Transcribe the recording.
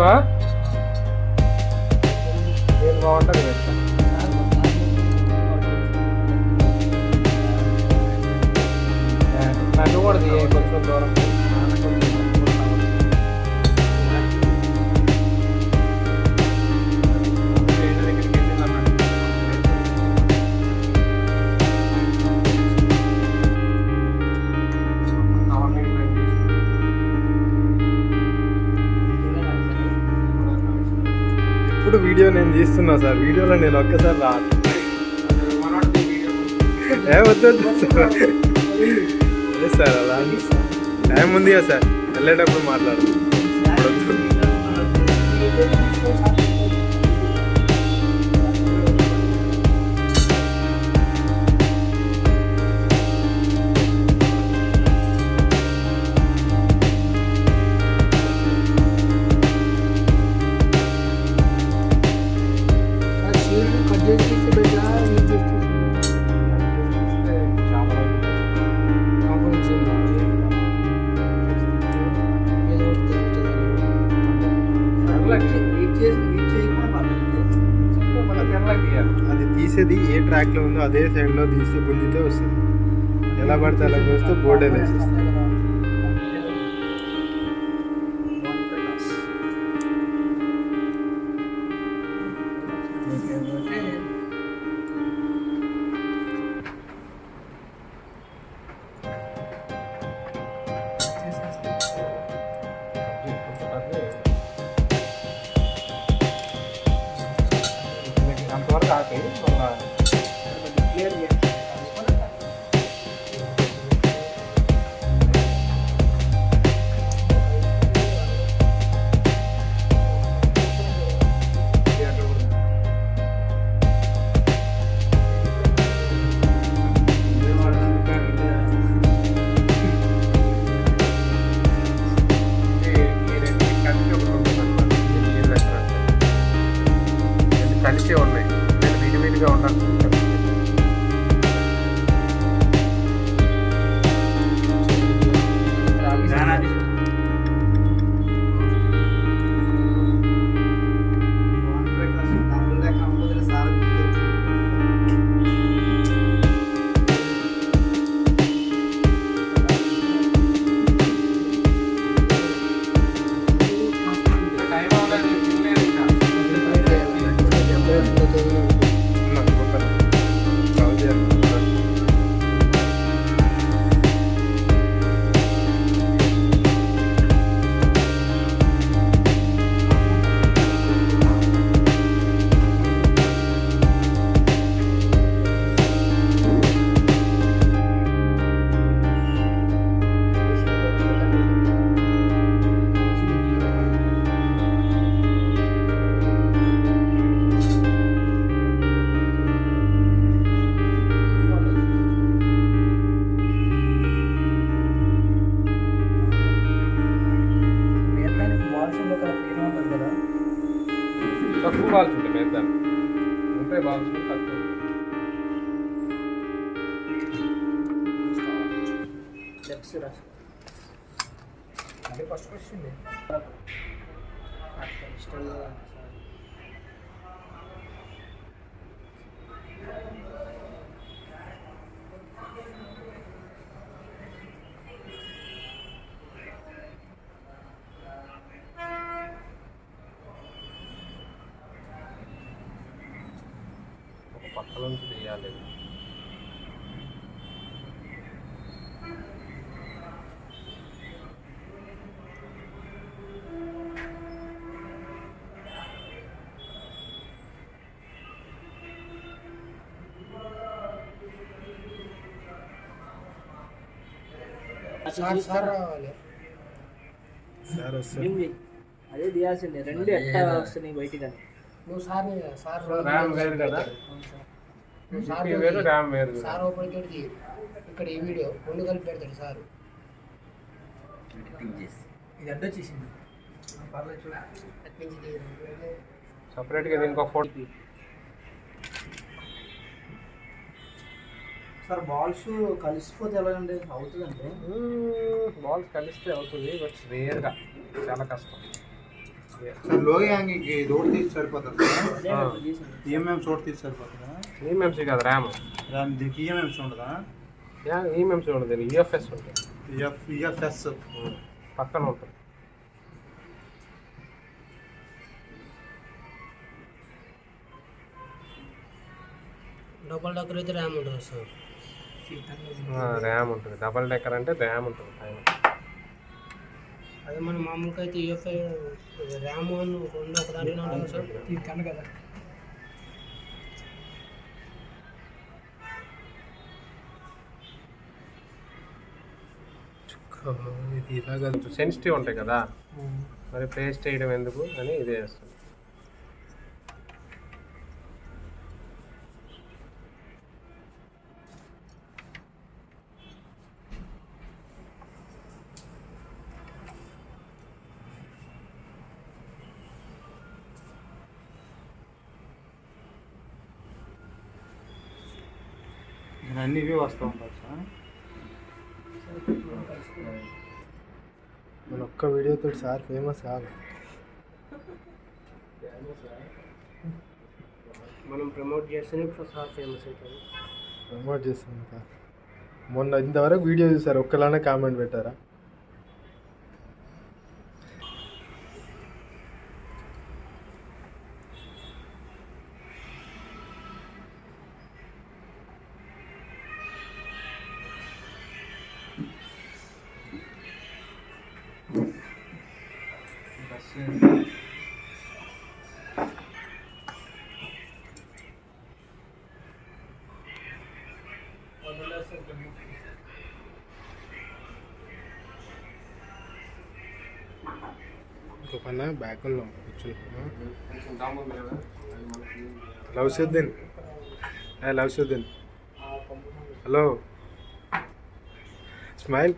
చూసావా? ఏది బాగుంటుంది నన్ను కూడా కొంచెం దూరం. ఇప్పుడు వీడియో నేను తీస్తున్నా సార్, వీడియోలో నేను ఒక్కసారి వద్దు సార్, అలా టైం ఉంది కదా సార్, వెళ్ళేటప్పుడు మాట్లాడు. అది తీసేది ఏ ట్రాక్లో ఉందో అదే సైడ్లో తీసి గుంజితే వస్తుంది. ఎలా పడితే అలా వస్తే బోర్డు వేసేస్తుంది. అంతవరకు ఆపి క్లియర్ కలిసే ఉన్నాయి, నేను విడివిడిగా ఉన్నాను. తక్కువ బాల్స్ ఉంటాయి, మీద ఉంటాయి బాల్స్ తక్కువ. అదే ఫస్ట్ క్వశ్చన్ పక్కన నుంచి తీయాలి. అదే తీయాల్సిందే, రెండు ఎట్లా వస్తున్నాయి బయటికి అని. నువ్వు సార్ ఇక్కడ ఈ వీడియో రెండు కలిపి పెడతాడు సార్. ఇది అడ్డొచ్చేసింది సపరేట్గా దీనికి ఒక ఫోటో. సార్ బాల్స్ కలిసిపోతే ఎలాగండి అవుతుందంటే? బాల్స్ కలిస్తే అవుతుంది, బట్ రేర్గా, చాలా కష్టం. సార్ లోయ యాంగిల్కి ఇది ఒకటి తీసి సరిపోతుంది సార్. అదే ఇప్పుడు తీసింది. ఈఎంఎంస్ ఒకటి తీసి సరిపోతుందా? ఈఎంఎంసీ కాదు ర్యామ్. దీనికి ఈఎంఎంస్ ఉండదా? ఈఎంఎంసీ ఉండదు, యూఎఫ్ఎస్ ఉంటుంది. ఈఎఫ్ఎస్ పక్కన ఉంటుంది. డబల్ డెక్కర్ అయితే ర్యామ్ ఉంటుంది సార్. ర్యామ్ ఉంటుంది. డబల్ డెక్కర్ అంటే ర్యామ్ ఉంటుంది పైన. అదే మన మామూలుగా అయితే యూఎఫ్ఐ ర్యామ్ రెండు ఒక దాంట్లో ఉంటుంది సార్. ఇది కదా. ఇది ఇలాగా సెన్సిటివ్ ఉంటాయి కదా, మరి పేస్ట్ వేయడం ఎందుకు అని ఇదే వేస్తుంది. అన్ని ఇవే వస్తూ ఉంటారు సార్. మన ఒక్క వీడియోతో సార్ ఫేమస్ కాదు. మనం ప్రమోట్ చేస్తేనే సార్ ఫేమస్ అవుతుంది. ప్రమోట్ చేస్తాం సార్. మొన్న ఇంతవరకు వీడియో చూసారు, ఒక్కలానే కామెంట్ పెట్టారా? ఇంకో పన్న బ్యాకుల్లో లవ్సుద్దీన్. లవ్సుద్దీన్, హలో, స్మైల్.